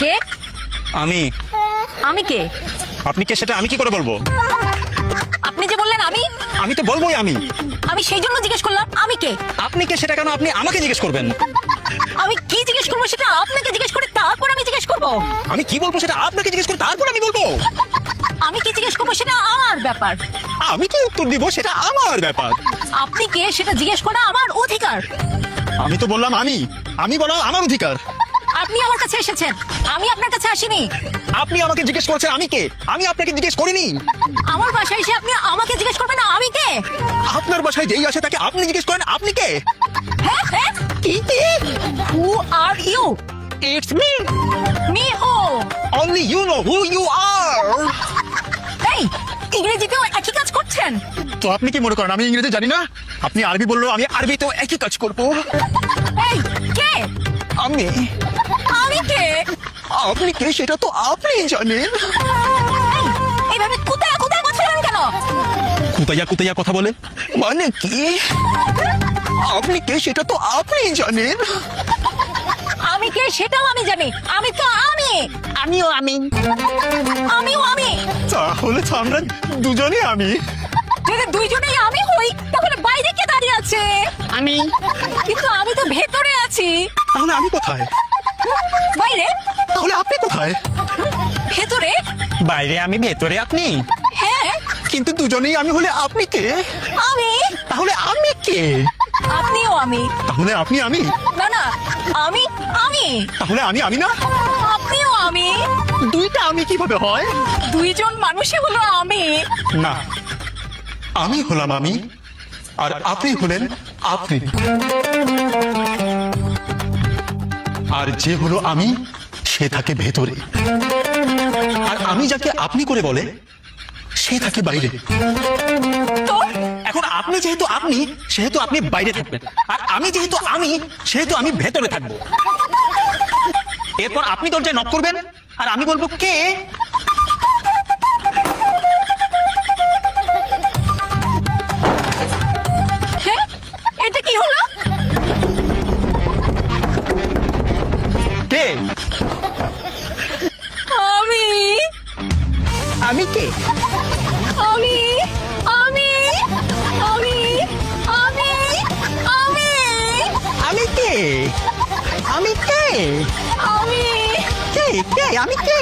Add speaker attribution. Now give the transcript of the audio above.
Speaker 1: কে?
Speaker 2: আমি।
Speaker 1: আমি কে?
Speaker 2: আপনি কে সেটা আমি কি করে বলবো?
Speaker 1: আপনি যে বললেন আমি,
Speaker 2: আমি তো বলবোই আমি।
Speaker 1: আমি সেই জন্য জিজ্ঞেস করলাম আমি কে।
Speaker 2: আপনি কে সেটা কেন আপনি আমাকে জিজ্ঞেস করবেন?
Speaker 1: আমি কি জিজ্ঞেস করবো সেটা আপনাকে জিজ্ঞেস করে তারপর আমি জিজ্ঞেস করবো।
Speaker 2: আমি কি বলবো সেটা আপনাকে জিজ্ঞেস করে তারপর আমি বলবো।
Speaker 1: আমি কি জিজ্ঞেস করবো সেটা আমার ব্যাপার।
Speaker 2: আমি কি উত্তর দিব সেটা আমার ব্যাপার।
Speaker 1: আপনি কে সেটা জিজ্ঞেস করা আমার অধিকার।
Speaker 2: আমি তো বললাম আমি বলা আমার অধিকার।
Speaker 1: আপনি আমার কাছে এসেছেন, আমি আপনার কাছে আসিনি।
Speaker 2: আপনি আমাকে জিজ্ঞেস করছেন আমি কে, আমি আপনাকে জিজ্ঞেস করিনি।
Speaker 1: আমার বাসায় এসে আপনি আমাকে জিজ্ঞেস করবেন না আমি কে।
Speaker 2: আপনার বাসায় যেই আসে তাকে আপনি জিজ্ঞেস করেন আপনি কে।
Speaker 1: হ্যাঁ হ্যাঁ,
Speaker 2: কি?
Speaker 1: Who are you?
Speaker 2: It's me.
Speaker 1: Me who?
Speaker 2: Only you know who you are.
Speaker 1: এই ইংরেজিতেও একই কাজ করছেন?
Speaker 2: তো আপনি কি মনে করেন আমি ইংরেজি জানি না? আপনি আরবি বললো আমি আরবিতেও একই কাজ করবো।
Speaker 1: এই কে?
Speaker 2: আমি।
Speaker 1: আমি কে?
Speaker 2: আপনি কে সেটা তো আপনি জানেন।
Speaker 1: এই, এইভাবে কোথায় কোথায় বলছিলেন কেন?
Speaker 2: কুতাইয়া কুতাইয়া কথা বলে মানে কি? আপনি কে সেটা তো আপনি জানেন।
Speaker 1: আমি কে সেটাও আমি জানি। আমি তো আমি।
Speaker 2: আমিও আমি।
Speaker 1: আমিও আমি।
Speaker 2: তাহলে তো আমরা দুজনে আমি।
Speaker 1: যদি দুইজনেই আমি হই তাহলে বাইরে কে দাঁড়িয়ে আছে?
Speaker 2: আমি।
Speaker 1: কিন্তু আমি তো ভেতরে আছি।
Speaker 2: তাহলে আমি কোথায়?
Speaker 1: বাইরে?
Speaker 2: তাহলে আপনি কোথায়?
Speaker 1: ভেতরে?
Speaker 2: বাইরে আমি, ভেতরে আপনি।
Speaker 1: হ্যাঁ
Speaker 2: কিন্তু দুজনেই আমি হলে আপনি কে?
Speaker 1: আমি।
Speaker 2: তাহলে আমি কে?
Speaker 1: আপনিও আমি।
Speaker 2: তাহলে আপনি আমি।
Speaker 1: না না, আমি আমি।
Speaker 2: তাহলে আমি না।
Speaker 1: আপনিও আমি।
Speaker 2: দুইটা আমি কিভাবে হয়?
Speaker 1: দুইজন মানুষই হলো আমি।
Speaker 2: না, আমি হলাম আমি আর আপনি হলেন আপনি। আর যে হলো আমি সে থাকে ভেতরে, আর আমি যাকে আপনি করে বলে সে থাকে বাইরে।
Speaker 1: তো
Speaker 2: এখন আপনি যেহেতু আপনি সেহেতু আপনি বাইরে থাকবেন, আর আমি যেহেতু আমি সেহেতু আমি ভেতরে থাকবো। এরপর আপনি দরজায় নক করবেন আর আমি বলবো কে।
Speaker 1: হ্যাঁ, এটা কি হলো?
Speaker 2: কে?
Speaker 1: আমি
Speaker 2: আমি কে?
Speaker 1: আমি আমি আমি আমি আমি
Speaker 2: আমি কে? আমি কে?
Speaker 1: আমি
Speaker 2: কে? কে? আমি কে?